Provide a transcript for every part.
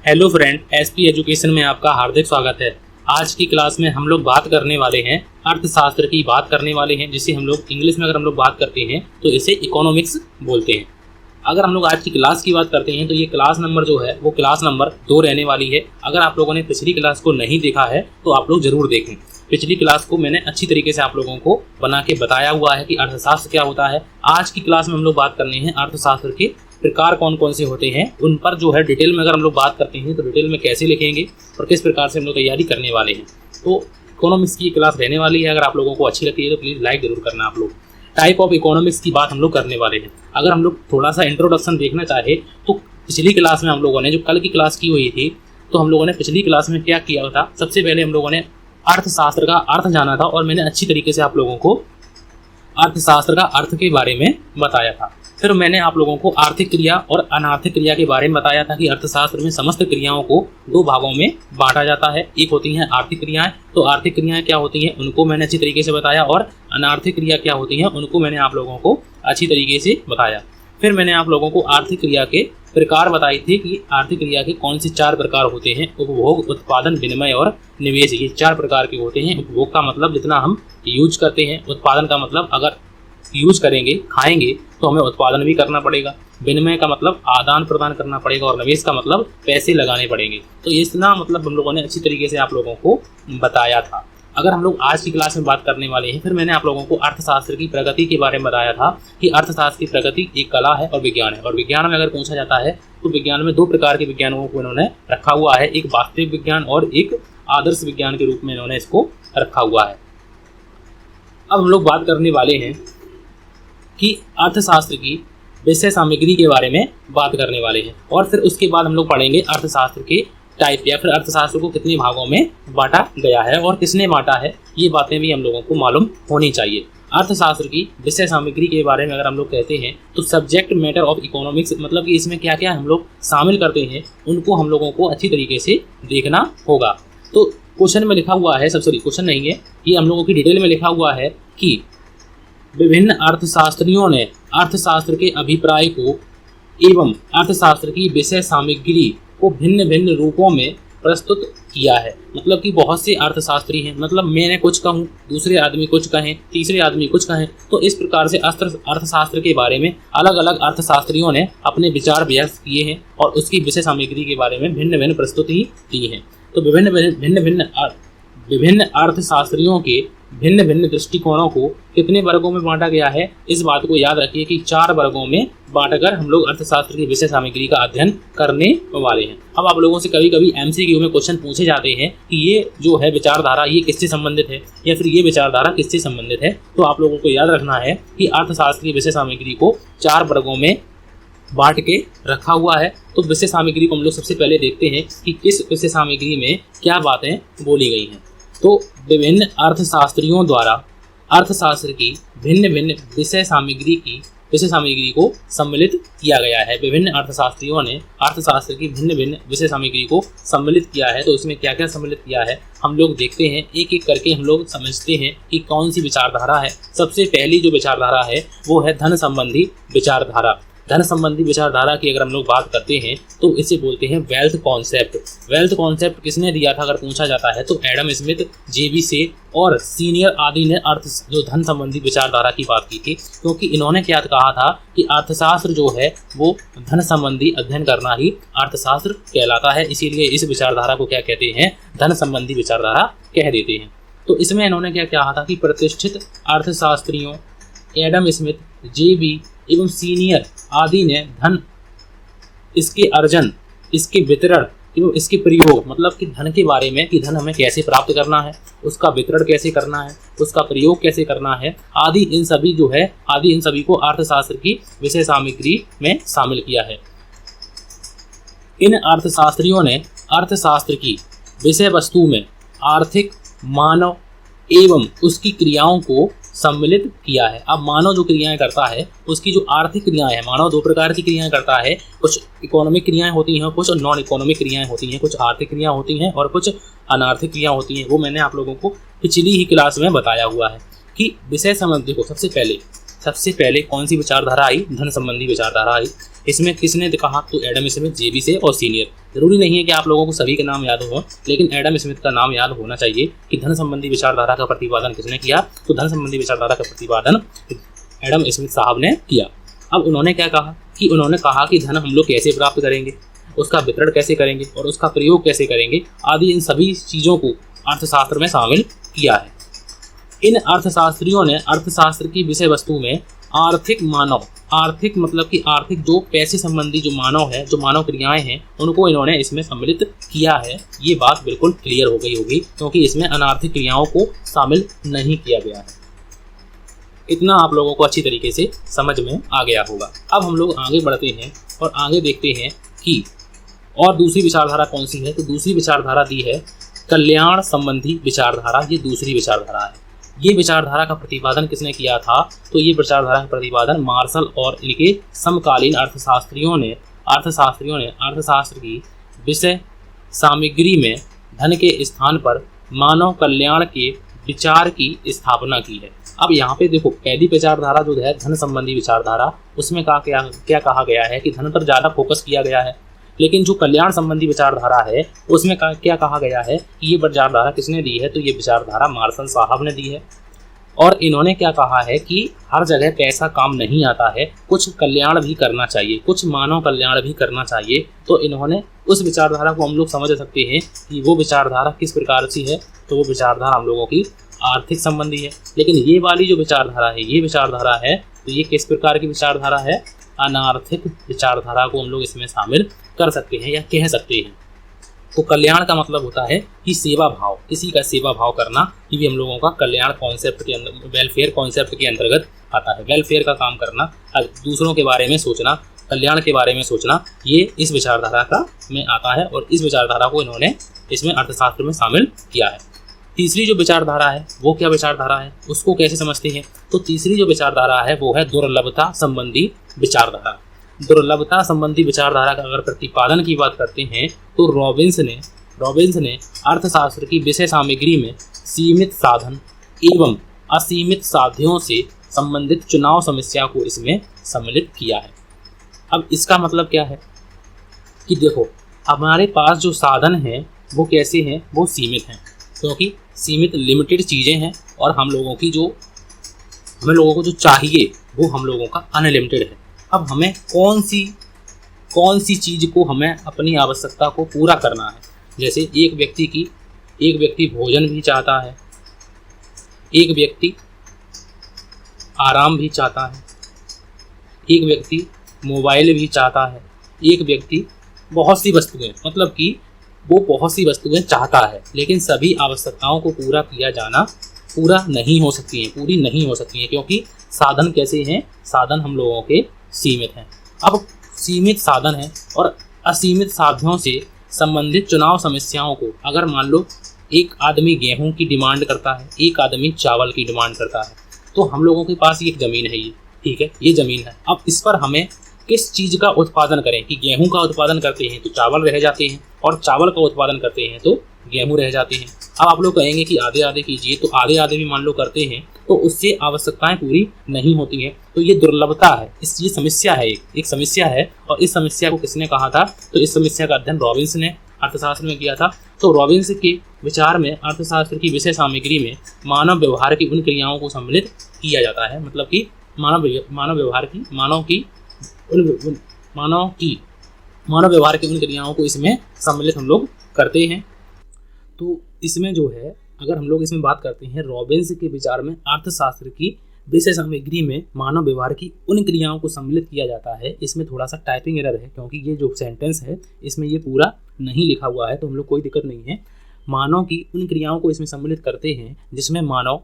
Hello friend, SP education में आपका हार्दिक स्वागत है। आज की क्लास में हम लोग बात करने वाले हैं अर्थशास्त्र की बात करने वाले हैं, जिसे हम लोग इंग्लिश में अगर हम लोग बात करते हैं तो इसे इकोनॉमिक्स बोलते हैं। अगर हम लोग आज की क्लास की बात करते हैं तो ये क्लास नंबर जो है वो क्लास नंबर 2 रहने वाली है। अगर आप लोगों ने पिछली क्लास को नहीं देखा है तो आप लोग जरूर देखें। पिछली क्लास को मैंने अच्छी तरीके से आप लोगों को बना के बताया हुआ है कि अर्थशास्त्र क्या होता है। आज की क्लास में हम लोग बात करने हैं अर्थशास्त्र के प्रकार कौन कौन से होते हैं, उन पर जो है डिटेल में अगर हम लोग बात करते हैं तो डिटेल में कैसे लिखेंगे और किस प्रकार से हम लोग तैयारी करने वाले हैं। तो इकोनॉमिक्स की क्लास रहने वाली है। अगर आप लोगों को अच्छी लगती है तो प्लीज़ लाइक जरूर करना। आप लोग टाइप ऑफ इकोनॉमिक्स की बात हम लोग करने वाले हैं। अगर हम लोग थोड़ा सा इंट्रोडक्शन देखना चाहे तो पिछली क्लास में हम लोगों ने जो कल की क्लास की हुई थी तो हम लोगों ने पिछली क्लास में क्या किया था, सबसे पहले हम लोगों ने अर्थशास्त्र का अर्थ जाना था और मैंने अच्छी तरीके से आप लोगों को अर्थशास्त्र का अर्थ के बारे में बताया था। फिर मैंने आप लोगों को आर्थिक क्रिया और अनार्थिक क्रिया के बारे में बताया था कि अर्थशास्त्र में समस्त क्रियाओं को 2 भागों में बांटा जाता है। एक होती हैं आर्थिक क्रियाएं, तो आर्थिक क्रियाएं क्या होती हैं उनको मैंने अच्छी तरीके से बताया, और अनार्थिक क्रिया क्या होती हैं उनको मैंने आप लोगों को अच्छी तरीके से बताया। फिर मैंने आप लोगों को आर्थिक क्रिया के प्रकार बताए थे कि आर्थिक क्रिया के कौन से 4 प्रकार होते हैं। उपभोग, उत्पादन, विनिमय और निवेश, ये 4 प्रकार के होते हैं। उपभोग का मतलब जितना हम यूज करते हैं, उत्पादन का मतलब अगर यूज करेंगे, खाएंगे तो हमें उत्पादन भी करना पड़ेगा, विनिमय का मतलब आदान प्रदान करना पड़ेगा, और निवेश का मतलब पैसे लगाने पड़ेंगे। तो इतना मतलब हम लोगों ने अच्छी तरीके से आप लोगों को बताया था। अगर हम लोग आज की क्लास में बात करने वाले हैं, फिर मैंने आप लोगों को अर्थशास्त्र की प्रगति के बारे में बताया था कि अर्थशास्त्र की प्रगति एक कला है और विज्ञान है। और विज्ञान में अगर पूछा जाता है तो विज्ञान में 2 प्रकार के विज्ञानों को इन्होंने रखा हुआ है, एक वास्तविक विज्ञान और एक आदर्श विज्ञान के रूप में इन्होंने इसको रखा हुआ है। अब हम लोग बात करने वाले हैं कि अर्थशास्त्र की विषय सामग्री के बारे में बात करने वाले हैं, और फिर उसके बाद हम लोग पढ़ेंगे अर्थशास्त्र के टाइप या फिर अर्थशास्त्र को कितने भागों में बांटा गया है और किसने बांटा है, ये बातें भी हम लोगों को मालूम होनी चाहिए। अर्थशास्त्र की विषय सामग्री के बारे में अगर हम लोग कहते हैं तो सब्जेक्ट मैटर ऑफ इकोनॉमिक्स, मतलब कि इसमें क्या क्या हम लोग शामिल करते हैं उनको हम लोगों को अच्छी तरीके से देखना होगा। तो क्वेश्चन में लिखा हुआ है, क्वेश्चन नहीं है, ये हम लोगों की डिटेल में लिखा हुआ है कि विभिन्न अर्थशास्त्रियों ने अर्थशास्त्र के अभिप्राय को एवं अर्थशास्त्र की विषय सामग्री को भिन्न भिन्न रूपों में प्रस्तुत किया है। मतलब कि बहुत से अर्थशास्त्री हैं, मतलब मैंने कुछ कहूँ, दूसरे आदमी कुछ कहें, तीसरे आदमी कुछ कहें, तो इस प्रकार से अर्थशास्त्र के बारे में अलग अलग अर्थशास्त्रियों ने अपने विचार व्यक्त किए हैं और उसकी विषय सामग्री के बारे में भिन्न भिन्न प्रस्तुति दी है। तो विभिन्न अर्थशास्त्रियों के भिन्न भिन्न दृष्टिकोणों को कितने वर्गों में बांटा गया है, इस बात को याद रखिए कि 4 वर्गों में बांटकर हम लोग अर्थशास्त्र की विषय सामग्री का अध्ययन करने वाले हैं। अब आप लोगों से कभी कभी एमसीक्यू में क्वेश्चन पूछे जाते हैं कि ये जो है विचारधारा ये किससे संबंधित है या फिर ये विचारधारा किससे संबंधित है, तो आप लोगों को याद रखना है कि अर्थशास्त्र की विषय सामग्री को 4 वर्गों में बांट के रखा हुआ है। तो विषय सामग्री को हम लोग सबसे पहले देखते हैं कि किस विषय सामग्री में क्या बातें बोली गई हैं। तो विभिन्न अर्थशास्त्रियों द्वारा अर्थशास्त्र की भिन्न भिन्न विषय सामग्री को सम्मिलित किया गया है। विभिन्न अर्थशास्त्रियों ने अर्थशास्त्र की भिन्न भिन्न विषय सामग्री को सम्मिलित किया है। तो इसमें क्या क्या सम्मिलित किया है हम लोग देखते हैं, एक एक करके हम लोग समझते हैं कि कौन सी विचारधारा है। सबसे पहली जो विचारधारा है वो है धन संबंधी विचारधारा। धन संबंधी विचारधारा की अगर हम लोग बात करते हैं तो इसे बोलते हैं वेल्थ कॉन्सेप्ट। वेल्थ कॉन्सेप्ट किसने दिया था अगर पूछा जाता है तो एडम स्मिथ, जेबी से और सीनियर आदि ने जो धन संबंधी विचारधारा की बात की थी, क्योंकि इन्होंने क्या कहा था कि अर्थशास्त्र जो है वो धन संबंधी अध्ययन करना ही अर्थशास्त्र कहलाता है। इसीलिए इस विचारधारा को क्या कहते हैं, धन संबंधी विचारधारा कह देते हैं। तो इसमें इन्होंने क्या कहा था कि प्रतिष्ठित अर्थशास्त्रियों एडम स्मिथ, जेबी एवं सीनियर आदि ने धन, इसके अर्जन, इसके वितरण एवं इसके प्रयोग, मतलब कि धन के बारे में कि धन हमें कैसे प्राप्त करना है, उसका वितरण कैसे करना है, उसका प्रयोग कैसे करना है, आदि इन सभी को अर्थशास्त्र की विषय सामग्री में शामिल किया है। इन अर्थशास्त्रियों ने अर्थशास्त्र की विषय वस्तु में आर्थिक, मानव एवं उसकी क्रियाओं को सम्मिलित किया है। अब मानव जो क्रियाएं करता है उसकी जो आर्थिक क्रियाएं हैं, मानव 2 प्रकार की क्रियाएं करता है, कुछ इकोनॉमिक क्रियाएं होती हैं, कुछ नॉन इकोनॉमिक क्रियाएं होती हैं, कुछ आर्थिक क्रियाएं होती हैं और कुछ अनार्थिक क्रियाएं होती हैं। वो मैंने आप लोगों को पिछली ही क्लास में बताया हुआ है कि विषय संबंधी को सबसे पहले सबसे पहले कौन सी विचारधारा आई? धन संबंधी विचारधारा आई। इसमें किसने कहा? तो एडम स्मिथ, जेबी से और सीनियर। जरूरी नहीं है कि आप लोगों को सभी के नाम याद हो, लेकिन एडम स्मिथ का नाम याद होना चाहिए कि धन संबंधी विचारधारा का प्रतिपादन किसने किया। तो धन संबंधी विचारधारा का प्रतिपादन एडम स्मिथ साहब ने किया। अब उन्होंने क्या कहा कि उन्होंने कहा कि धन हम लोग कैसे प्राप्त करेंगे, उसका वितरण कैसे करेंगे और उसका प्रयोग कैसे करेंगे आदि, इन सभी चीज़ों को अर्थशास्त्र में शामिल किया है। इन अर्थशास्त्रियों ने अर्थशास्त्र की विषय वस्तु में आर्थिक मानव, आर्थिक मतलब कि आर्थिक जो पैसे संबंधी जो मानव है, जो मानव क्रियाएं हैं, उनको इन्होंने इसमें सम्मिलित किया है। ये बात बिल्कुल क्लियर हो गई होगी, क्योंकि इसमें अनार्थिक क्रियाओं को शामिल नहीं किया गया है। इतना आप लोगों को अच्छी तरीके से समझ में आ गया होगा। अब हम लोग आगे बढ़ते हैं और आगे देखते हैं कि और दूसरी विचारधारा कौन सी है। तो दूसरी विचारधारा दी है कल्याण संबंधी विचारधारा। ये दूसरी विचारधारा है। ये विचारधारा का प्रतिपादन किसने किया था? तो ये विचारधारा का प्रतिपादन मार्शल और इनके समकालीन अर्थशास्त्रियों ने अर्थशास्त्र की विषय सामग्री में धन के स्थान पर मानव कल्याण के विचार की स्थापना की है। अब यहाँ पे देखो, पहली विचारधारा जो है धन संबंधी विचारधारा, उसमें क्या कहा गया है कि धन पर ज़्यादा फोकस किया गया है। लेकिन जो कल्याण संबंधी विचारधारा है उसमें क्या कहा गया है कि ये विचारधारा किसने दी है? तो ये विचारधारा मार्शल साहब ने दी है। और इन्होंने क्या कहा है कि हर जगह पैसा काम नहीं आता है, कुछ कल्याण भी करना चाहिए, कुछ मानव कल्याण भी करना चाहिए। तो इन्होंने उस विचारधारा को हम लोग समझ सकते हैं कि वो विचारधारा किस प्रकार से है। तो वो विचारधारा हम लोगों की आर्थिक संबंधी है। लेकिन ये वाली जो विचारधारा है, ये विचारधारा है, तो ये किस प्रकार की विचारधारा है? अनार्थिक विचारधारा को हम लोग इसमें शामिल कर सकते हैं या कह सकते हैं। तो कल्याण का मतलब होता है कि सेवा भाव, किसी का सेवा भाव करना, ये भी हम लोगों का कल्याण कॉन्सेप्ट के अंदर, वेलफेयर कॉन्सेप्ट के अंतर्गत आता है। वेलफेयर का काम करना, दूसरों के बारे में सोचना, कल्याण के बारे में सोचना, ये इस विचारधारा का में आता है और इस विचारधारा को इन्होंने इसमें अर्थशास्त्र में शामिल किया है। तीसरी जो विचारधारा है वो क्या विचारधारा है, उसको कैसे समझते हैं? तो तीसरी जो विचारधारा है वो है दुर्लभता संबंधी विचारधारा। दुर्लभता संबंधी विचारधारा का अगर प्रतिपादन की बात करते हैं तो रॉबिन्स ने अर्थशास्त्र की विषय सामग्री में सीमित साधन एवं असीमित साध्यों से संबंधित चुनाव समस्या को इसमें सम्मिलित किया है। अब इसका मतलब क्या है कि देखो, हमारे पास जो साधन हैं वो कैसे हैं? वो सीमित हैं, क्योंकि सीमित लिमिटेड चीज़ें हैं और हम लोगों को जो चाहिए वो हम लोगों का अनलिमिटेड है। अब हमें कौन सी चीज़ को हमें अपनी आवश्यकता को पूरा करना है। जैसे एक व्यक्ति भोजन भी चाहता है, एक व्यक्ति आराम भी चाहता है, एक व्यक्ति मोबाइल भी चाहता है, एक व्यक्ति बहुत सी वस्तुएं, मतलब कि वो बहुत सी वस्तुएं चाहता है, लेकिन सभी आवश्यकताओं को पूरी नहीं हो सकती हैं, क्योंकि साधन कैसे हैं? साधन हम लोगों के सीमित हैं। अब सीमित साधन हैं और असीमित साध्यों से संबंधित चुनाव समस्याओं को, अगर मान लो एक आदमी गेहूं की डिमांड करता है, एक आदमी चावल की डिमांड करता है, तो हम लोगों के पास ये ज़मीन है, ये ठीक है, ये ज़मीन है। अब इस पर हमें किस चीज़ का उत्पादन करें कि गेहूं का उत्पादन करते हैं तो चावल रह जाते हैं, और चावल का उत्पादन करते हैं तो गेहूं रह जाते हैं। अब आप लोग कहेंगे कि आधे आधे कीजिए, तो आधे आधे भी मान लो करते हैं तो उससे आवश्यकताएं पूरी नहीं होती हैं। तो ये दुर्लभता है, ये समस्या है, एक समस्या है। और इस समस्या को किसने कहा था? तो इस समस्या का अध्ययन रॉबिन्स ने अर्थशास्त्र में किया था। तो रॉबिन्स के विचार में अर्थशास्त्र की विषय सामग्री में मानव व्यवहार की उन क्रियाओं को सम्मिलित किया जाता है, मतलब कि मानव व्यवहार की उन क्रियाओं को इसमें सम्मिलित हम लोग करते हैं। तो इसमें जो है, अगर हम लोग इसमें बात करते हैं, रॉबिन्स के विचार में अर्थशास्त्र की विषय सामग्री में मानव व्यवहार की उन क्रियाओं को सम्मिलित किया जाता है। इसमें थोड़ा सा टाइपिंग एरर है, क्योंकि ये जो सेंटेंस है इसमें ये पूरा नहीं लिखा हुआ है, तो हम लोग कोई दिक्कत नहीं है। मानव की उन क्रियाओं को इसमें सम्मिलित करते हैं जिसमें मानव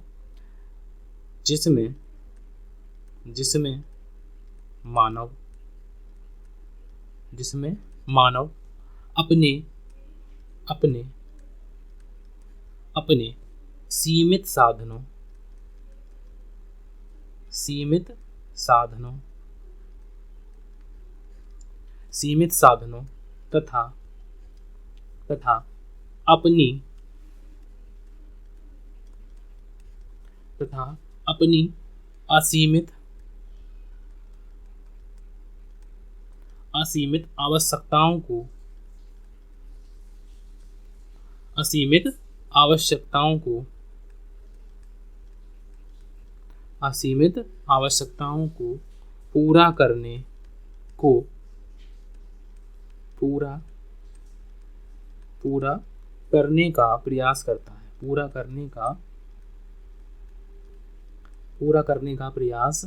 अपने सीमित साधनों तथा अपनी असीमित असीमित आवश्यकताओं को असीमित आवश्यकताओं को असीमित आवश्यकताओं को पूरा करने का प्रयास करता है। पूरा करने का प्रयास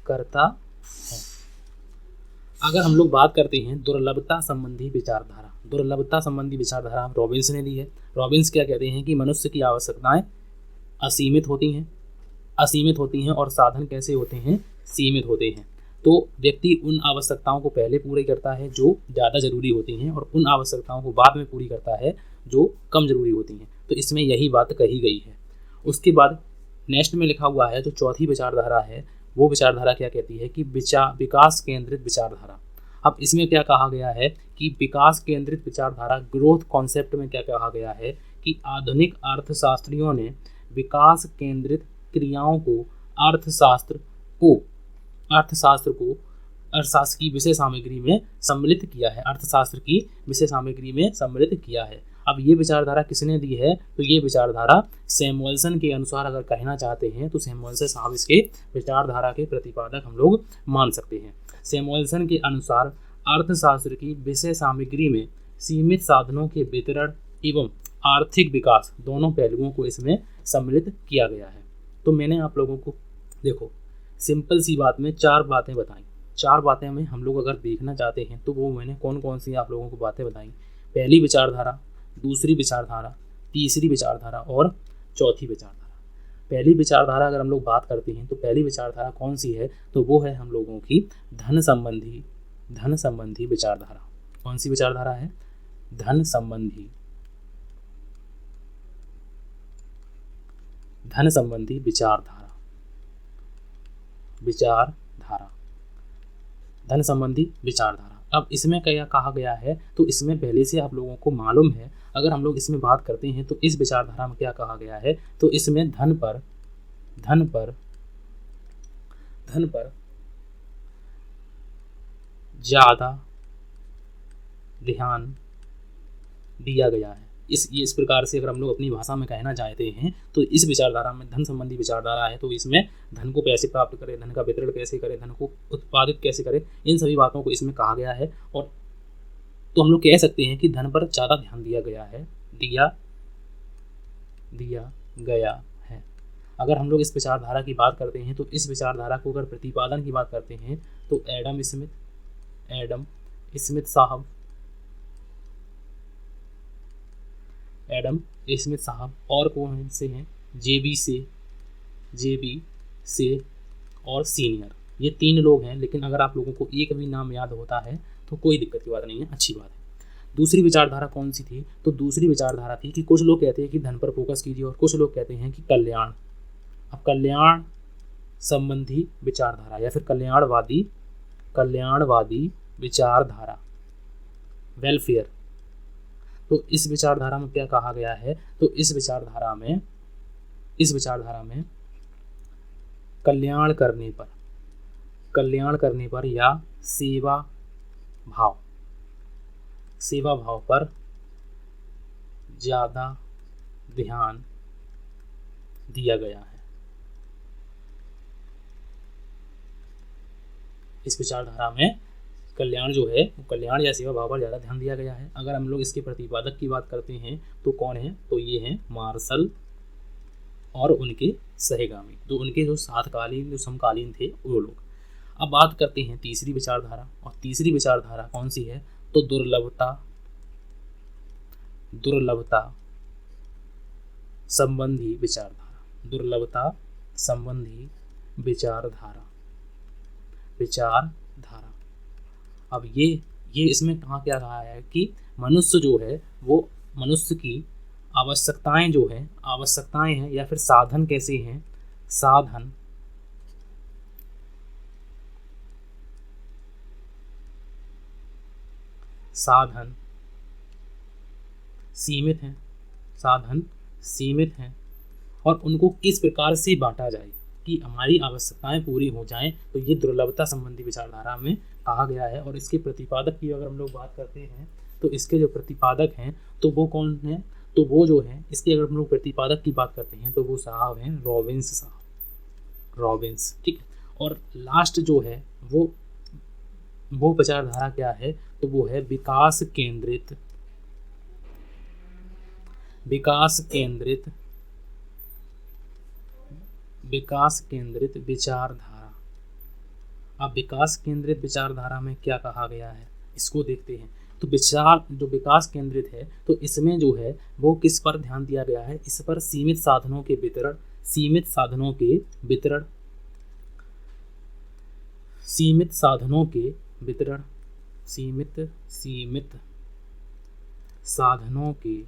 करता है। अगर हम लोग बात करते हैं दुर्लभता संबंधी विचारधारा रॉबिन्स ने दी है। रॉबिन्स क्या कहते हैं कि मनुष्य की आवश्यकताएं असीमित होती हैं और साधन कैसे होते हैं, सीमित होते हैं। तो व्यक्ति उन आवश्यकताओं को पहले पूरी करता है जो ज़्यादा जरूरी होती हैं और उन आवश्यकताओं को बाद में पूरी करता है जो कम जरूरी होती हैं। तो इसमें यही बात कही गई है। उसके बाद नेक्स्ट में लिखा हुआ है जो चौथी विचारधारा है, वो विचारधारा क्या कहती है कि विकास केंद्रित विचारधारा। अब इसमें क्या कहा गया है कि विकास केंद्रित विचारधारा, ग्रोथ कॉन्सेप्ट में क्या कहा गया है कि आधुनिक अर्थशास्त्रियों ने विकास केंद्रित क्रियाओं को अर्थशास्त्र की विषय सामग्री में सम्मिलित किया है। अब ये विचारधारा किसने दी है, तो ये विचारधारा सैमुअल्सन के अनुसार अगर कहना चाहते हैं तो सैमुअल्सन साहब इसके विचारधारा के प्रतिपादक हम लोग मान सकते हैं। सैमुअल्सन के अनुसार अर्थशास्त्र की विषय सामग्री में सीमित साधनों के वितरण एवं आर्थिक विकास दोनों पहलुओं को इसमें सम्मिलित किया गया है। तो मैंने आप लोगों को देखो सिंपल सी बात में 4 बातें बताई। 4 बातें में हम लोग अगर देखना चाहते हैं तो वो मैंने कौन कौन सी आप लोगों को बातें बताई। पहली विचारधारा, दूसरी विचारधारा, तीसरी विचारधारा और चौथी विचारधारा। पहली विचारधारा अगर हम लोग बात करते हैं तो पहली विचारधारा कौन सी है, तो वो है हम लोगों की धन संबंधी विचारधारा। कौन सी विचारधारा है? धन संबंधी विचारधारा। धन संबंधी विचारधारा। अब इसमें क्या कहा गया है, तो इसमें पहले से आप लोगों को मालूम है। अगर हम लोग इसमें बात करते हैं तो इस विचारधारा में क्या कहा गया है, तो इसमें धन पर ज़्यादा ध्यान दिया गया है। इस प्रकार से अगर हम लोग अपनी भाषा में कहना चाहते हैं तो इस विचारधारा में धन संबंधी विचारधारा है, तो इसमें धन को कैसे प्राप्त करें, धन का वितरण कैसे करें, धन को उत्पादित कैसे करें, इन सभी बातों को इसमें कहा गया है। और तो हम लोग कह सकते हैं कि धन पर ज़्यादा ध्यान दिया गया है। अगर हम लोग इस विचारधारा की बात करते हैं तो इस विचारधारा को अगर प्रतिपादन की बात करते हैं तो एडम स्मिथ साहब और कौन से हैं, जेबी से और सीनियर, ये 3 लोग हैं। लेकिन अगर आप लोगों को एक भी नाम याद होता है तो कोई दिक्कत की बात नहीं है, अच्छी बात है। दूसरी विचारधारा कौन सी थी, तो दूसरी विचारधारा थी कि कुछ लोग कहते हैं कि धन पर फोकस कीजिए और कुछ लोग कहते हैं कि कल्याण। अब कल्याण संबंधी विचारधारा या फिर कल्याणवादी विचारधारा, वेलफेयर। तो इस विचारधारा में क्या कहा गया है, तो इस विचारधारा में कल्याण करने पर या सेवा भाव पर ज़्यादा ध्यान दिया गया है। इस विचारधारा में कल्याण जो है, कल्याण या सेवा भाव पर ज़्यादा ध्यान दिया गया है। अगर हम लोग इसके प्रतिपादक की बात करते हैं तो कौन है, तो ये हैं मार्शल और उनके सहगामी, जो उनके जो समकालीन थे वो लोग। अब बात करते हैं तीसरी विचारधारा, और तीसरी विचारधारा कौन सी है, तो दुर्लभता संबंधी विचारधारा। अब ये इसमें कहाँ क्या कहा है कि मनुष्य जो है वो मनुष्य की आवश्यकताएं हैं या फिर साधन कैसे हैं, साधन सीमित हैं और उनको किस प्रकार से बांटा जाए कि हमारी आवश्यकताएं पूरी हो जाएं। तो ये दुर्लभता संबंधी विचारधारा में कहा गया है। और इसके प्रतिपादक की अगर हम लोग बात करते हैं तो इसके जो प्रतिपादक हैं तो वो कौन है, तो वो जो है इसके अगर हम लोग प्रतिपादक की बात करते हैं तो वो साहब हैं रॉबिन्स साहब, रॉबिन्स, ठीक है। और लास्ट जो है वो विचारधारा क्या है, तो वो है विकास केंद्रित विचारधारा। अब विकास केंद्रित विचारधारा में क्या कहा गया है इसको देखते हैं। तो विचार जो विकास केंद्रित है तो इसमें जो है वो किस पर ध्यान दिया गया है, इस पर सीमित साधनों के वितरण, सीमित साधनों के वितरण, सीमित साधनों के वितरण, सीमित साधनों के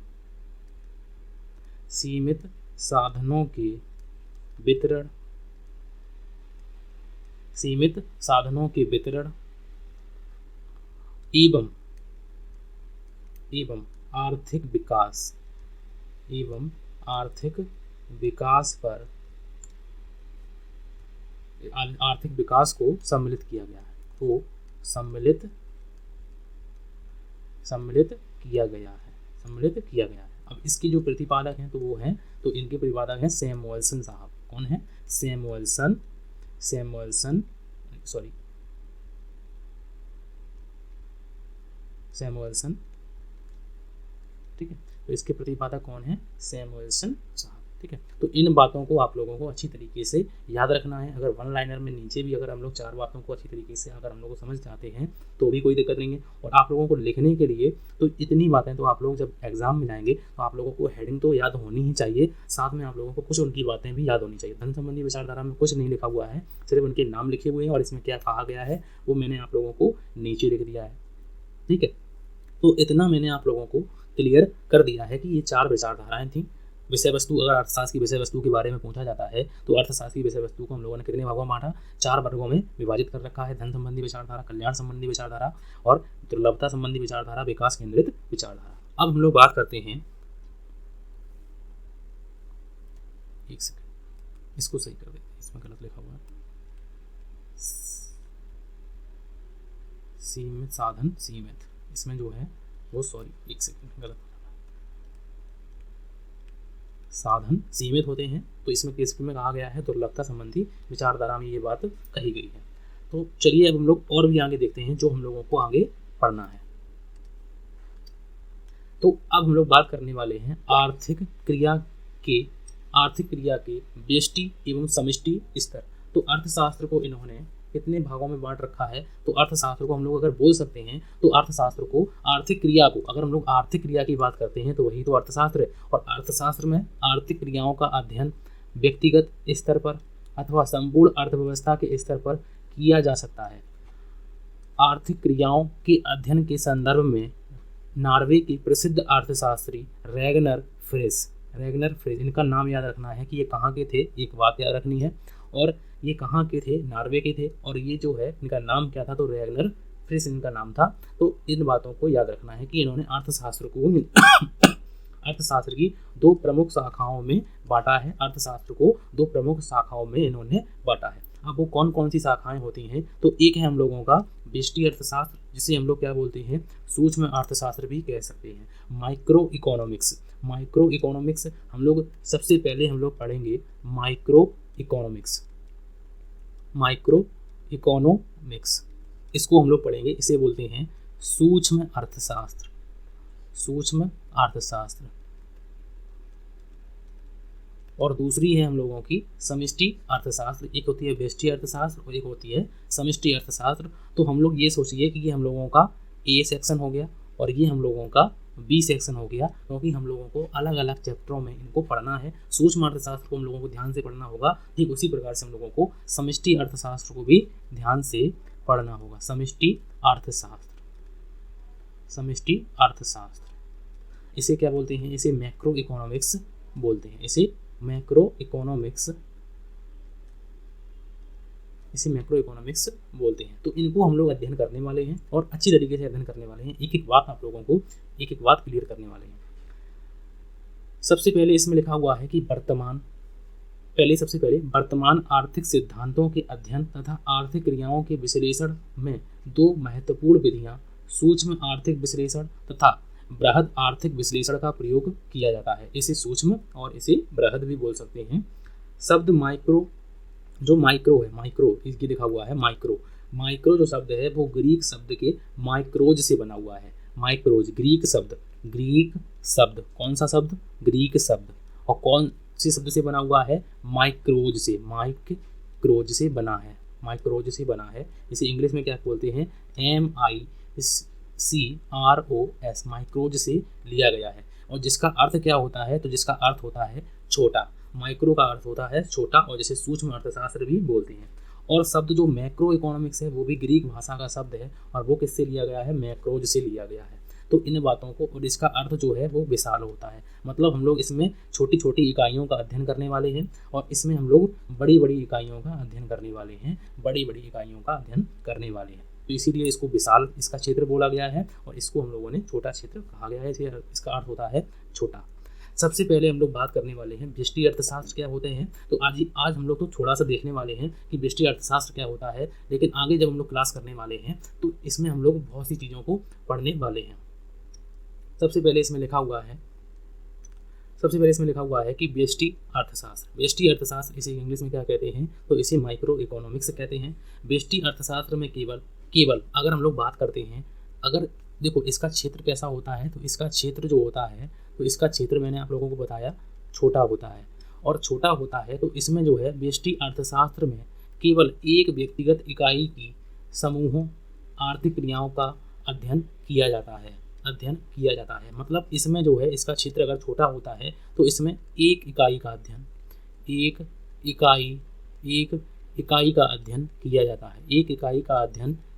सीमित साधनों के वितरण, सीमित साधनों के वितरण एवं आर्थिक विकास पर, आर्थिक विकास को सम्मिलित किया गया है, तो सम्मिलित किया गया है। अब इसके जो प्रतिपादक हैं तो वो हैं, तो इनके प्रतिपादक हैं सैमुअल्सन साहब। कौन है? सैमुअल्सन, ठीक है। तो इसके प्रतिपादक कौन है? सैमुअल्सन साहब, ठीक है। तो इन बातों को आप लोगों को अच्छी तरीके से याद रखना है। अगर वन लाइनर में नीचे भी अगर हम लोग 4 बातों को अच्छी तरीके से अगर हम लोग को समझ जाते हैं तो भी कोई दिक्कत नहीं है। और आप लोगों को लिखने के लिए तो इतनी बातें तो आप लोग जब एग्जाम में जाएंगे तो आप लोगों को हेडिंग तो याद होनी ही चाहिए, साथ में आप लोगों को कुछ उनकी बातें भी याद होनी चाहिए। धन संबंधी विचारधारा में कुछ नहीं लिखा हुआ है, सिर्फ उनके नाम लिखे हुए हैं और इसमें क्या कहा गया है वो मैंने आप लोगों को नीचे लिख दिया है, ठीक है। तो इतना मैंने आप लोगों को क्लियर कर दिया है कि ये 4 विचारधाराएं थी। विषय वस्तु, अगर अर्थशास्त्र की विषय वस्तु के बारे में पूछा जाता है तो अर्थशास्त्र की विषय वस्तु को हम लोगों ने कितने भागों में बांटा? 4 वर्गों में विभाजित कर रखा है। धन संबंधी विचारधारा, कल्याण संबंधी विचारधारा और दुर्लभता संबंधी विचारधारा, विकास केंद्रित विचारधारा। अब हम लोग बात करते हैं, एक सेकंड इसको सही कर देते हैं, इसमें गलत लिखा हुआ है। सीमित साधन, सीमित, इसमें जो है वो एक सेकंड गलत, साधन सीमित होते हैं तो इसमें किस में कहा गया है? दुर्लभता संबंधी विचारधारा में ये बात कही गई है। तो चलिए अब हम लोग और भी आगे देखते हैं जो हम लोगों को आगे पढ़ना है। तो अब हम लोग बात करने वाले हैं आर्थिक क्रिया के व्यष्टि एवं समष्टि स्तर। तो अर्थशास्त्र को इन्होंने कितने भागों में बांट रखा है? तो अर्थशास्त्र को हम लोग अगर बोल सकते हैं तो अर्थशास्त्र को, आर्थिक क्रिया को, अगर हम लोग आर्थिक क्रिया की बात करते हैं तो वही तो अर्थशास्त्र है। और अर्थशास्त्र में आर्थिक क्रियाओं का अध्ययन व्यक्तिगत स्तर पर अथवा संपूर्ण अर्थव्यवस्था के स्तर पर किया जा सकता है। आर्थिक क्रियाओं के अध्ययन के संदर्भ में नॉर्वे के प्रसिद्ध अर्थशास्त्री रैगनर फ्रेस, इनका नाम याद रखना है कि ये कहाँ के थे, एक बात याद रखनी है। और ये कहाँ के थे? नॉर्वे के थे। और ये जो है इनका नाम क्या था? तो रैगनर फ्रेस इनका नाम था। तो इन बातों को याद रखना है कि इन्होंने अर्थशास्त्र को अर्थशास्त्र की 2 प्रमुख शाखाओं में बांटा है। अर्थशास्त्र को 2 प्रमुख शाखाओं में इन्होंने बांटा है। अब वो कौन कौन सी शाखाएं होती हैं? तो एक है हम लोगों का व्यष्टि अर्थशास्त्र, जिसे हम लोग क्या बोलते हैं? सूक्ष्म अर्थशास्त्र भी कह सकते हैं। माइक्रो इकोनॉमिक्स हम लोग सबसे पहले हम लोग पढ़ेंगे माइक्रो इकोनॉमिक्स, इसको हम लोग पढ़ेंगे। इसे बोलते हैं सूक्ष्म अर्थशास्त्र। और दूसरी है हम लोगों की समष्टि अर्थशास्त्र। एक होती है व्यष्टि अर्थशास्त्र और एक होती है समष्टि अर्थशास्त्र। तो हम लोग ये सोचिए कि ये हम लोगों का ए सेक्शन हो गया और ये हम लोगों का बी सेक्शन हो गया, क्योंकि हम लोगों को अलग अलग चैप्टरों में इनको पढ़ना है। सूक्ष्म अर्थशास्त्र को हम लोगों को ध्यान से पढ़ना होगा, ठीक उसी प्रकार से हम लोगों को समष्टि अर्थशास्त्र को भी ध्यान से पढ़ना होगा। समष्टि अर्थशास्त्र इसे क्या बोलते हैं? इसे मैक्रो इकोनॉमिक्स बोलते हैं। इसे मैक्रो इकोनॉमिक्स बोलते हैं। तो इनको हम लोग अध्ययन करने वाले हैं और अच्छी तरीके से अध्ययन करने वाले हैं। एक एक बात आप लोगों को एक बात क्लियर करने वाले हैं। सबसे पहले इसमें लिखा हुआ है कि वर्तमान सबसे पहले वर्तमान आर्थिक सिद्धांतों के अध्ययन तथा आर्थिक क्रियाओं के विश्लेषण में दो महत्वपूर्ण विधियां सूक्ष्म आर्थिक विश्लेषण तथा बृहद आर्थिक विश्लेषण का प्रयोग किया जाता है। इसे सूक्ष्म और इसे बृहद भी बोल सकते हैं। शब्द माइक्रो, जो माइक्रो है, माइक्रो इसकी लिखा हुआ है माइक्रो, माइक्रो जो शब्द है वो ग्रीक शब्द के माइक्रोज से बना हुआ है। माइक्रोज ग्रीक शब्द कौन सा शब्द? ग्रीक शब्द। और कौन से शब्द से बना हुआ है? माइक्रोज से, माइक्रोज से बना है, माइक्रोज से बना है। इसे इंग्लिश में क्या बोलते हैं? MICROS, माइक्रोज से लिया गया है। और जिसका अर्थ क्या होता है? तो जिसका अर्थ होता है छोटा। माइक्रो का अर्थ होता है छोटा, और जिसे सूक्ष्म अर्थशास्त्र भी बोलते हैं। और शब्द जो मैक्रो इकोनॉमिक्स है वो भी ग्रीक भाषा का शब्द है, और वो किससे लिया गया है? मैक्रोज से लिया गया है। तो इन बातों को, और इसका अर्थ जो है वो विशाल होता है। मतलब हम लोग इसमें छोटी छोटी इकाइयों का अध्ययन करने वाले हैं, और इसमें हम लोग बड़ी बड़ी इकाइयों का अध्ययन करने वाले हैं, बड़ी बड़ी इकाइयों का अध्ययन करने वाले हैं। तो इसीलिए इसको विशाल, इसका क्षेत्र बोला गया है, और इसको हम लोगों ने छोटा क्षेत्र कहा गया है। इसका अर्थ होता है छोटा। सबसे पहले हम लोग बात करने वाले हैं व्यष्टि अर्थशास्त्र क्या होते हैं। तो आज हम लोग तो थोड़ा सा देखने वाले हैं कि व्यष्टि अर्थशास्त्र क्या होता है, लेकिन आगे जब हम लोग क्लास करने वाले हैं तो इसमें हम लोग बहुत सी चीज़ों को पढ़ने वाले हैं। सबसे पहले इसमें लिखा हुआ है कि व्यष्टि अर्थशास्त्र। व्यष्टि अर्थशास्त्र इसे इंग्लिश में क्या कहते हैं? तो इसे माइक्रो इकोनॉमिक्स कहते हैं। व्यष्टि अर्थशास्त्र में केवल अगर हम लोग बात करते हैं, अगर देखो इसका क्षेत्र कैसा होता है, तो इसका क्षेत्र जो होता है, तो इसका क्षेत्र मैंने आप लोगों को बताया छोटा होता है। और छोटा होता है तो इसमें जो है व्यष्टि अर्थशास्त्र में केवल एक व्यक्तिगत इकाई की समूहों आर्थिक क्रियाओं का अध्ययन किया जाता है। मतलब इसमें जो है इसका क्षेत्र अगर छोटा होता है तो इसमें एक इकाई का अध्ययन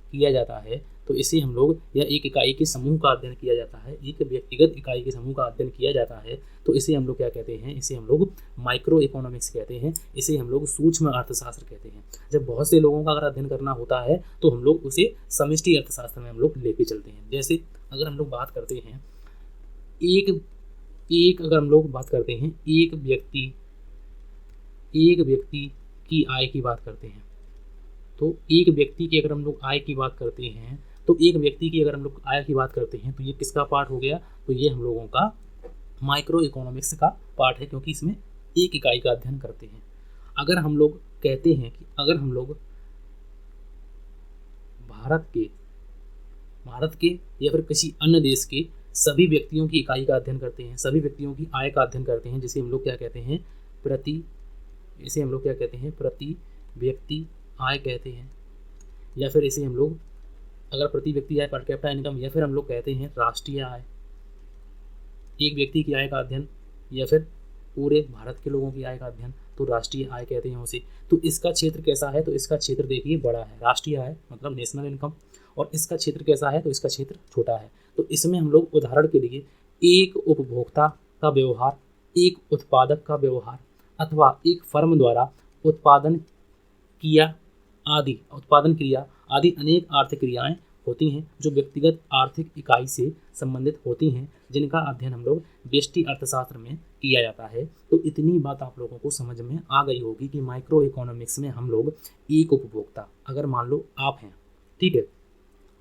किया जाता है। तो इसे हम लोग, या एक इकाई के समूह का अध्ययन किया जाता है, एक व्यक्तिगत इकाई के समूह का अध्ययन किया जाता है। तो इसे हम लोग क्या कहते हैं? इसे हम लोग माइक्रो इकोनॉमिक्स कहते हैं। इसे हम लोग सूक्ष्म अर्थशास्त्र कहते हैं। जब बहुत से लोगों का अगर अध्ययन करना होता है तो हम लोग उसे समष्टि अर्थशास्त्र में हम लोग लेके चलते हैं। जैसे अगर हम लोग बात करते हैं एक व्यक्ति की आय की बात करते हैं, तो एक व्यक्ति की अगर हम लोग आय की बात करते हैं तो ये किसका पार्ट हो गया? तो ये हम लोगों का माइक्रो इकोनॉमिक्स का पार्ट है, क्योंकि इसमें एक इकाई का अध्ययन करते हैं। अगर हम लोग कहते हैं कि अगर हम लोग भारत के या फिर किसी अन्य देश के सभी व्यक्तियों की इकाई का अध्ययन करते हैं, सभी व्यक्तियों की आय का अध्ययन करते हैं, जिसे हम लोग क्या कहते हैं? प्रति व्यक्ति आय कहते हैं। या फिर इसे हम लोग, अगर प्रति व्यक्ति आय पर कैपिटा इनकम, या फिर हम लोग कहते हैं राष्ट्रीय आय। एक व्यक्ति की आय का अध्ययन या फिर पूरे भारत के लोगों की आय का अध्ययन, तो राष्ट्रीय आय कहते हैं उसे। तो इसका क्षेत्र कैसा है? तो इसका क्षेत्र देखिए बड़ा है। राष्ट्रीय आय मतलब नेशनल इनकम। और इसका क्षेत्र कैसा है? तो इसका क्षेत्र छोटा है। तो इसमें हम लोग उदाहरण के लिए एक उपभोक्ता का व्यवहार, एक उत्पादक का व्यवहार, अथवा एक फर्म द्वारा उत्पादन क्रिया आदि अनेक आर्थिक क्रियाएं होती हैं जो व्यक्तिगत आर्थिक इकाई से संबंधित होती हैं, जिनका अध्ययन हम लोग व्यष्टि अर्थशास्त्र में किया जाता है। तो इतनी बात आप लोगों को समझ में आ गई होगी कि माइक्रो इकोनॉमिक्स में हम लोग एक उपभोक्ता, अगर मान लो आप हैं, ठीक है,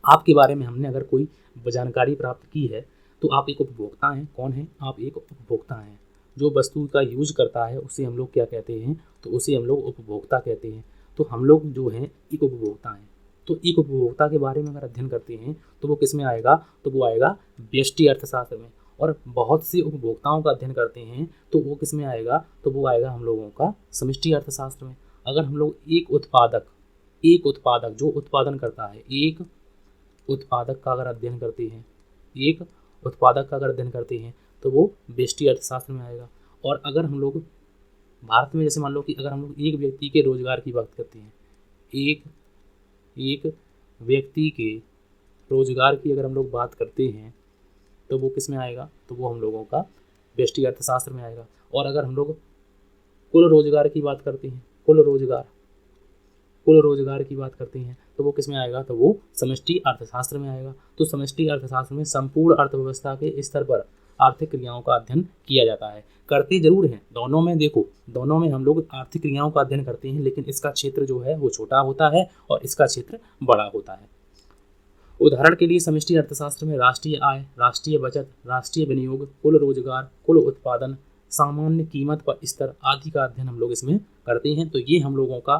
आपके बारे में हमने अगर कोई जानकारी प्राप्त की है तो आप एक उपभोक्ता हैं। कौन है? आप एक उपभोक्ता हैं। जो वस्तु का यूज करता है उसे हम लोग क्या कहते हैं? तो उसे हम लोग उपभोक्ता कहते हैं। तो हम लोग जो हैं एक उपभोक्ता हैं। तो एक उपभोक्ता के बारे में अगर अध्ययन करते हैं तो वो किस में आएगा? तो वो आएगा व्यष्टि अर्थशास्त्र में। और बहुत से उपभोक्ताओं का अध्ययन करते हैं तो वो किस में आएगा? तो वो आएगा हम लोगों का समष्टि अर्थशास्त्र में। अगर हम लोग एक उत्पादक जो उत्पादन करता है, एक उत्पादक का अगर अध्ययन करते हैं तो वो व्यष्टि अर्थशास्त्र में आएगा। और अगर हम लोग भारत में, जैसे मान लो कि अगर हम लोग एक व्यक्ति के रोजगार की बात करते हैं, एक व्यक्ति के रोजगार की अगर हम लोग बात करते हैं तो वो किस में आएगा? तो वो हम लोगों का व्यष्टि अर्थशास्त्र में आएगा। और अगर हम लोग कुल रोजगार की बात करते हैं, कुल रोजगार की बात करते हैं तो वो किस में आएगा? तो वो समष्टि अर्थशास्त्र में आएगा। तो समष्टि अर्थशास्त्र में संपूर्ण अर्थव्यवस्था के स्तर पर आर्थिक क्रियाओं का अध्ययन किया जाता है। करते जरूर हैं दोनों में, देखो दोनों में हम लोग आर्थिक क्रियाओं का अध्ययन करते हैं, लेकिन इसका क्षेत्र जो है वो छोटा होता है और इसका क्षेत्र बड़ा होता है। उदाहरण के लिए समष्टि अर्थशास्त्र में राष्ट्रीय आय, राष्ट्रीय बचत, राष्ट्रीय विनियोग, कुल रोजगार, कुल उत्पादन, सामान्य कीमत पर स्तर आदि का अध्ययन हम लोग इसमें करते हैं। तो ये हम लोगों का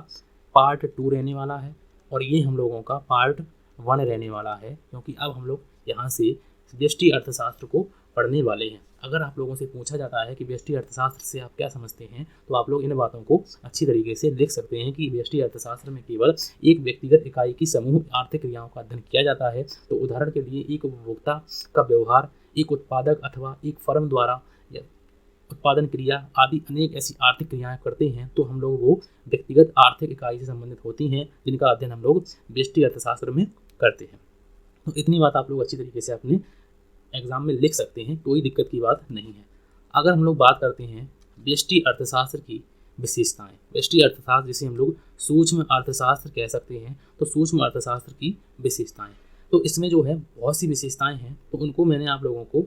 पार्ट 2 रहने वाला है और ये हम लोगों का पार्ट 1 रहने वाला है, क्योंकि अब हम लोग यहाँ से व्यष्टि अर्थशास्त्र को पढ़ने वाले हैं। अगर आप लोगों से पूछा जाता है कि व्यष्टि अर्थशास्त्र से आप क्या समझते हैं, तो आप लोग इन बातों को अच्छी तरीके से लिख सकते हैं कि व्यष्टि अर्थशास्त्र में केवल एक व्यक्तिगत इकाई की समूह आर्थिक क्रियाओं का अध्ययन किया जाता है। तो उदाहरण के लिए एक उपभोक्ता का व्यवहार, एक उत्पादक अथवा एक फर्म द्वारा उत्पादन क्रिया आदि अनेक ऐसी आर्थिक क्रियाएं करते हैं, तो हम लोग वो व्यक्तिगत आर्थिक इकाई से संबंधित होती हैं, जिनका अध्ययन हम लोग व्यष्टि अर्थशास्त्र में करते हैं। तो इतनी बात आप लोग अच्छी तरीके से अपने एग्जाम में लिख सकते हैं, कोई दिक्कत की बात नहीं है। अगर हम लोग बात करते हैं व्यष्टि अर्थशास्त्र की विशेषताएं, व्यष्टि अर्थशास्त्र जिसे हम लोग सूक्ष्म अर्थशास्त्र कह सकते हैं, तो सूक्ष्म अर्थशास्त्र की विशेषताएं, तो इसमें जो है बहुत सी विशेषताएं हैं, तो उनको मैंने आप लोगों को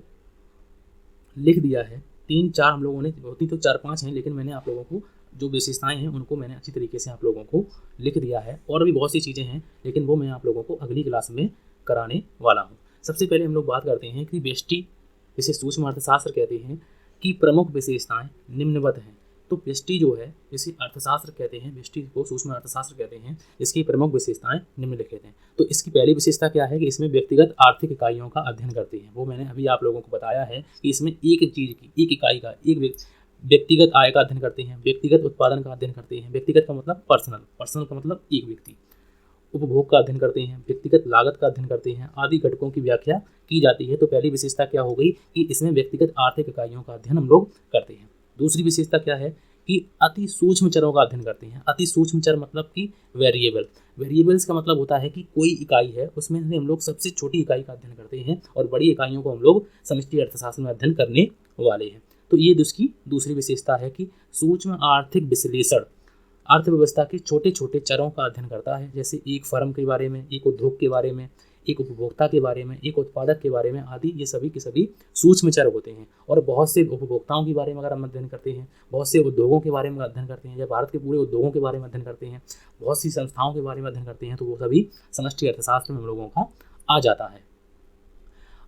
लिख दिया है। 3-4 हम लोगों ने, होती तो 4-5 हैं, लेकिन मैंने आप लोगों को जो विशेषताएं हैं उनको मैंने अच्छी तरीके से आप लोगों को लिख दिया है। और भी बहुत सी चीज़ें हैं, लेकिन वो मैं आप लोगों को अगली क्लास में कराने वाला हूँ। सबसे पहले हम लोग बात करते हैं कि व्यष्टि, जिसे सूक्ष्म अर्थशास्त्र कहते हैं, की प्रमुख विशेषताएं निम्नवत हैं। तो व्यष्टि जो है, जिसे अर्थशास्त्र कहते हैं, व्यष्टि को सूक्ष्म अर्थशास्त्र कहते हैं, इसकी प्रमुख विशेषताएं निम्नलिखित हैं। तो इसकी पहली विशेषता क्या है कि इसमें व्यक्तिगत आर्थिक इकाइयों का अध्ययन करते हैं। वो मैंने अभी आप लोगों को बताया है कि इसमें एक चीज़ की, एक इकाई का, एक व्यक्तिगत आय का अध्ययन करते हैं, व्यक्तिगत उत्पादन का अध्ययन करते हैं, व्यक्तिगत का मतलब पर्सनल, पर्सनल का मतलब एक व्यक्ति, उपभोग का अध्ययन करते हैं, व्यक्तिगत लागत का अध्ययन करते हैं, आदि घटकों की व्याख्या की जाती है। तो पहली विशेषता क्या हो गई कि इसमें व्यक्तिगत आर्थिक इकाइयों का अध्ययन हम लोग करते हैं। दूसरी विशेषता क्या है कि अति सूक्ष्म चरों का अध्ययन करते हैं। अति सूक्ष्म चर मतलब कि वेरिएबल, वेरिएबल्स का मतलब होता है कि कोई इकाई है उसमें से हम लोग सबसे छोटी इकाई का अध्ययन करते हैं और बड़ी इकाइयों को हम लोग समष्टि अर्थशास्त्र में अध्ययन करने वाले हैं। तो ये इसकी दूसरी विशेषता है कि सूक्ष्म आर्थिक विश्लेषण अर्थव्यवस्था के छोटे छोटे चरों का अध्ययन करता है, जैसे एक फर्म के बारे में, एक उद्योग के बारे में, एक उपभोक्ता के बारे में, एक उत्पादक के बारे में आदि। ये सभी के सभी सूक्ष्म चर होते हैं। और बहुत से उपभोक्ताओं के बारे में अगर हम अध्ययन करते हैं, बहुत से उद्योगों के बारे में अध्ययन करते हैं, या भारत के पूरे उद्योगों के बारे में अध्ययन करते हैं, बहुत सी संस्थाओं के बारे में अध्ययन करते हैं, तो वो सभी समष्टि अर्थशास्त्र में हम लोगों का आ जाता है।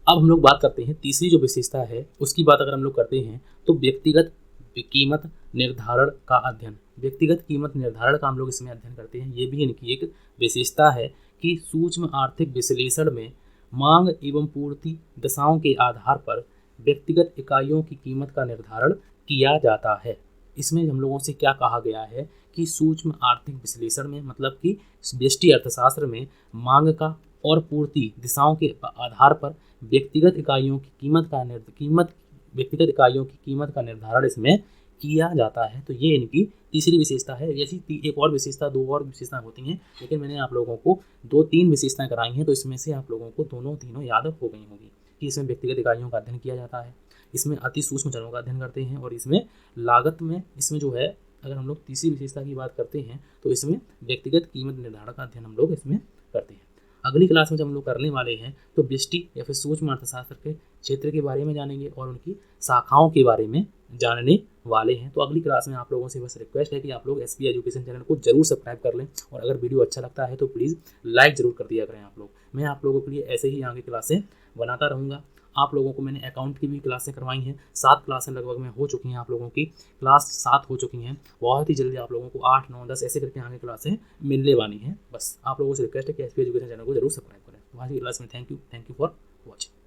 अब हम लोग बात करते हैं तीसरी जो विशेषता है उसकी बात अगर हम लोग करते हैं, तो व्यक्तिगत कीमत निर्धारण का अध्ययन। व्यक्तिगत कीमत निर्धारण का हम लोग इसमें अध्ययन करते हैं। ये भी इनकी एक विशेषता है कि सूक्ष्म आर्थिक विश्लेषण में मांग एवं पूर्ति दशाओं के आधार पर व्यक्तिगत इकाइयों की कीमत का निर्धारण किया जाता है। इसमें हम लोगों से क्या कहा गया है कि सूक्ष्म आर्थिक विश्लेषण में, मतलब कि व्यष्टि अर्थशास्त्र में, मांग का और पूर्ति दिशाओं के आधार पर व्यक्तिगत इकाइयों की कीमत का निर्धारण इसमें किया जाता है। तो ये इनकी तीसरी विशेषता है। जैसी एक और विशेषता, 2 और विशेषताएं होती हैं, लेकिन मैंने आप लोगों को 2-3 विशेषताएं तीन कराई हैं, तो इसमें से आप लोगों को तीनों याद हो गई होंगी कि इसमें व्यक्तिगत इकाइयों का अध्ययन किया जाता है, इसमें अति सूक्ष्म चरों का अध्ययन करते हैं, और इसमें लागत में, इसमें जो है अगर हम लोग तीसरी विशेषता की बात करते हैं तो इसमें व्यक्तिगत कीमत निर्धारण का अध्ययन हम लोग इसमें करते हैं। अगली क्लास में जब हम लोग करने वाले हैं तो व्यष्टि या फिर सूक्ष्म अर्थशास्त्र के क्षेत्र के बारे में जानेंगे और उनकी शाखाओं के बारे में जानने वाले हैं। तो अगली क्लास में आप लोगों से बस रिक्वेस्ट है कि आप लोग एसपी एजुकेशन चैनल को जरूर सब्सक्राइब कर लें, और अगर वीडियो अच्छा लगता है तो प्लीज़ लाइक ज़रूर कर दिया करें आप लोग। मैं आप लोगों के लिए ऐसे ही आगे क्लासें बनाता रहूँगा। आप लोगों को मैंने अकाउंट की भी क्लासें करवाई हैं, 7 क्लासें लगभग में हो चुकी हैं, आप लोगों की क्लास 7 हो चुकी हैं। बहुत ही जल्दी आप लोगों को 8, 9, 10 ऐसे करके आगे क्लासें मिलने वाली हैं। बस आप लोगों से रिक्वेस्ट है कि एसपी एजुकेशन चैनल को जरूर सब्सक्राइब करें। तो आज की क्लास में थैंक यू फॉर वॉचिंग।